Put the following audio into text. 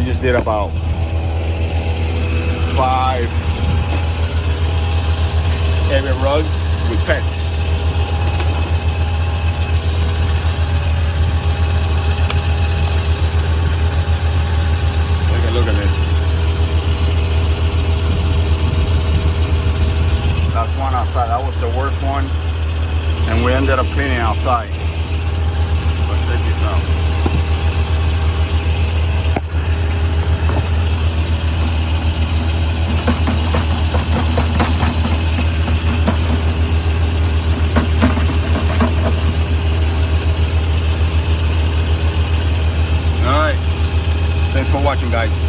just did about 5 heavy rugs with pets. Look at this. That's one outside. That was the worst one, and we ended up cleaning outside. But check this out. All right. Thanks for watching, guys.